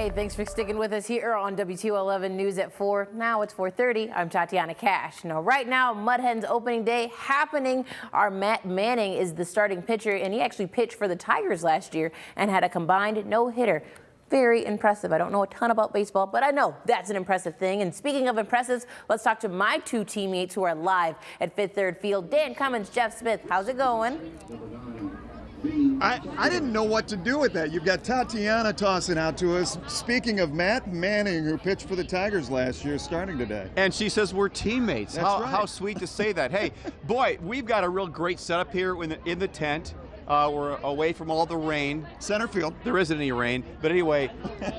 Hey, thanks for sticking with us here on WTOL 11 News at 4. Now it's 4:30. I'm Tatiana Cash. Now, right now, Mud Hens Opening Day happening. Our Matt Manning is the starting pitcher, and he actually pitched for the Tigers last year and had a combined no-hitter. Very impressive. I don't know a ton about baseball, but I know that's an impressive thing. And speaking of impressives, let's talk to my two teammates who are live at Fifth Third Field. Dan Cummins, Jeff Smith. How's it going? I didn't know what to do with that. You've got Tatiana tossing out to us. Speaking of Matt Manning, who pitched for the Tigers last year, starting today. And she says we're teammates. That's right. How sweet to say that. Hey, boy, we've got a real great setup here in the tent. We're away from all the rain. Center field. There isn't any rain. But anyway,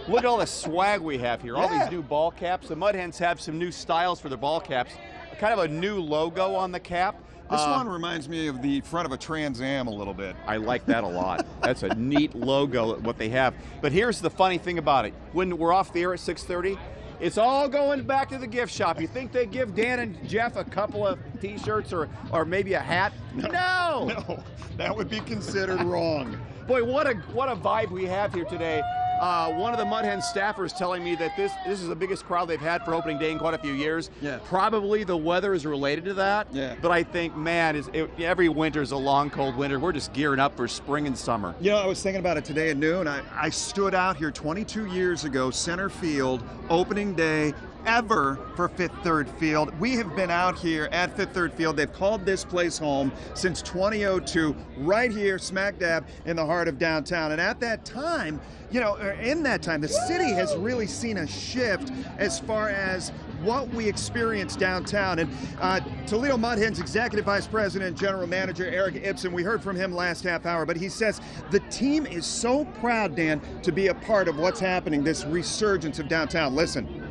look at all the swag we have here. All these new ball caps. The Mud Hens have some new styles for their ball caps. Kind of a new logo on the cap. This one reminds me of the front of a Trans Am a little bit. I like that a lot. That's a neat logo, what they have. But here's the funny thing about it. When we're off the air at 6:30, it's all going back to the gift shop. You think they give Dan and Jeff a couple of T-shirts or maybe a hat? No! No, that would be considered wrong. Boy, what a vibe we have here today. One of the Mud Hens staffers telling me that this is the biggest crowd they've had for opening day in quite a few years. Yeah. Probably the weather is related to that. Yeah. But I think, man, every winter is a long, cold winter. We're just gearing up for spring and summer. You know, I was thinking about it today at noon. I stood out here 22 years ago, center field, opening day, ever for Fifth Third Field. We have been out here at Fifth Third Field. They've called this place home since 2002, right here, smack dab in the heart of downtown. And at that time, you know, in that time, the city has really seen a shift as far as what we experience downtown. And Toledo Mud Hens Executive Vice President, General Manager Eric Ibsen, we heard from him last half hour, but he says the team is so proud, Dan, to be a part of what's happening, this resurgence of downtown. Listen.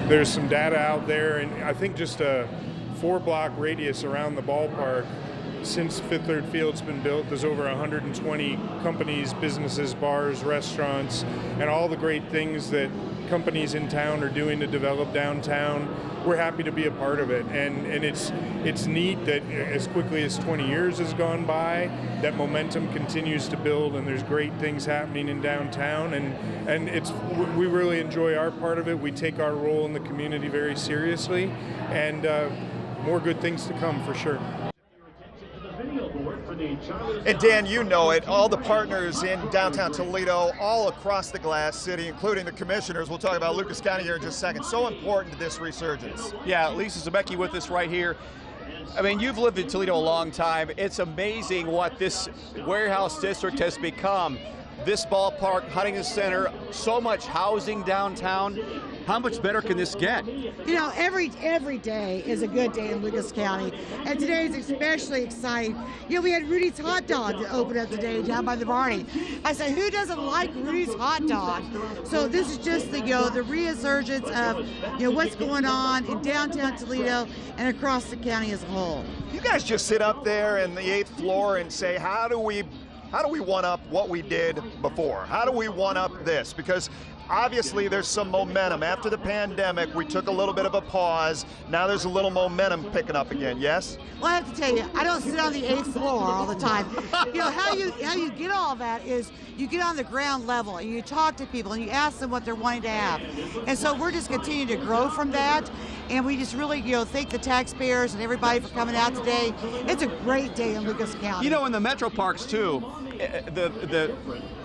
There's some data out there, and I think just a 4-block radius around the ballpark since Fifth Third Field's been built, there's over 120 companies, businesses, bars, restaurants, and all the great things that companies in town are doing to develop downtown. We're happy to be a part of it, and it's neat that as quickly as 20 years has gone by, that momentum continues to build, and there's great things happening in downtown, and we really enjoy our part of it. We take our role in the community very seriously, and more good things to come for sure. And Dan, you know it, all the partners in downtown Toledo, all across the glass city, including the commissioners. We'll talk about Lucas County here in just a second. So important to this resurgence. Yeah, Lisa Zabecki with us right here. I mean, you've lived in Toledo a long time. It's amazing what this warehouse district has become. This ballpark, Huntington Center, so much housing downtown. How much better can this get? You know, every day is a good day in Lucas County, and today is especially exciting. You know, we had Rudy's Hot Dog to open up today down by the Barney. I said, who doesn't like Rudy's Hot Dog? So this is just the resurgence of what's going on in downtown Toledo and across the county as a whole. You guys just sit up there in the 8th floor and say, how do we one up what we did before? How do we one up this? Because obviously there's some momentum. After the pandemic, we took a little bit of a pause. Now there's a little momentum picking up again, yes? Well, I have to tell you, I don't sit on the 8th floor all the time. You know, how you get all that is you get on the ground level and you talk to people and you ask them what they're wanting to have. And so we're just continuing to grow from that. And we just really, thank the taxpayers and everybody for coming out today. It's a great day in Lucas County. You know, in the metro parks too, the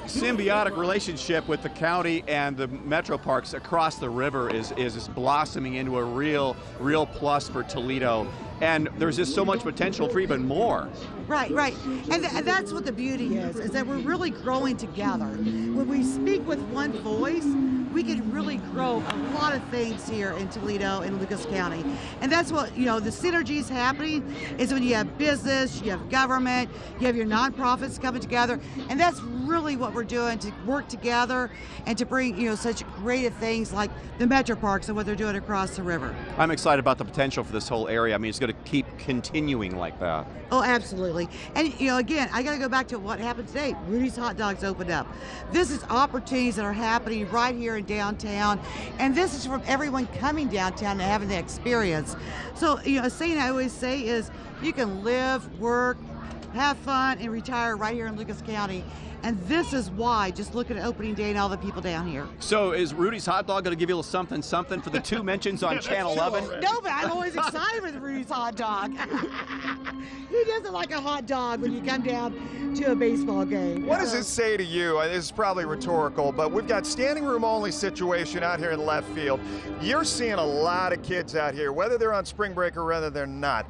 symbiotic relationship with the county and the metro parks across the river is blossoming into a real plus for Toledo. And there's just so much potential for even more. Right. And that's what the beauty is that we're really growing together. When we speak with one voice, we can really grow a lot of things here in Toledo and Lucas County. And that's what, the synergies happening is when you have business, you have government, you have your nonprofits coming together. And that's really what we're doing, to work together and to bring, such great things like the metro parks and what they're doing across the river. I'm excited about the potential for this whole area. I mean, it's going to keep continuing like that. Oh, absolutely. And, again, I got to go back to what happened today. Rudy's Hot Dogs opened up. This is opportunities that are happening right here in downtown. And this is from everyone coming downtown and having the experience. So, a saying I always say is you can live, work, have fun, and retire right here in Lucas County. And this is why, just look at opening day and all the people down here. So is Rudy's Hot Dog going to give you a little something for the 2 mentions on Channel 11? No, but I'm always excited with Rudy's hot dog. Who doesn't like a hot dog when you come down to a baseball game? What does this say to you? This is probably rhetorical, but we've got standing room only situation out here in left field. You're seeing a lot of kids out here, whether they're on spring break or whether they're not.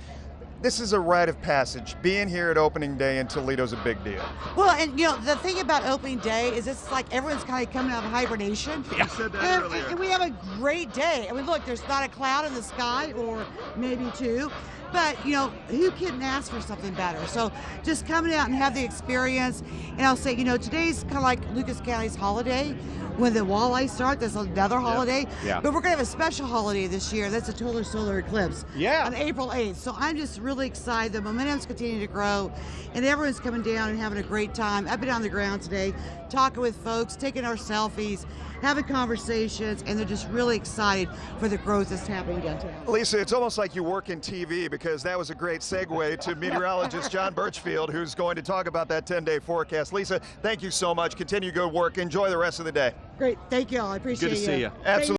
This is a rite of passage. Being here at opening day in Toledo is a big deal. Well, and the thing about opening day is it's like everyone's kind of coming out of hibernation. You said that earlier. And we have a great day. I mean, look, there's not a cloud in the sky, or maybe two. But, who can ask for something better? So just coming out and have the experience. And I'll say, today's kind of like Lucas County's holiday. When the walleye start, there's another holiday. Yeah. But we're going to have a special holiday this year. That's a total solar eclipse. Yeah. On April 8th. So I'm just really excited. The momentum's continuing to grow. And everyone's coming down and having a great time. I've been on the ground today, talking with folks, taking our selfies, having conversations, and they're just really excited for the growth that's happening downtown. Lisa, it's almost like you work in TV, because that was a great segue to meteorologist John Birchfield, who's going to talk about that 10-day forecast. Lisa, thank you so much. Continue good work. Enjoy the rest of the day. Great. Thank you all. I appreciate Good to see you. Absolutely.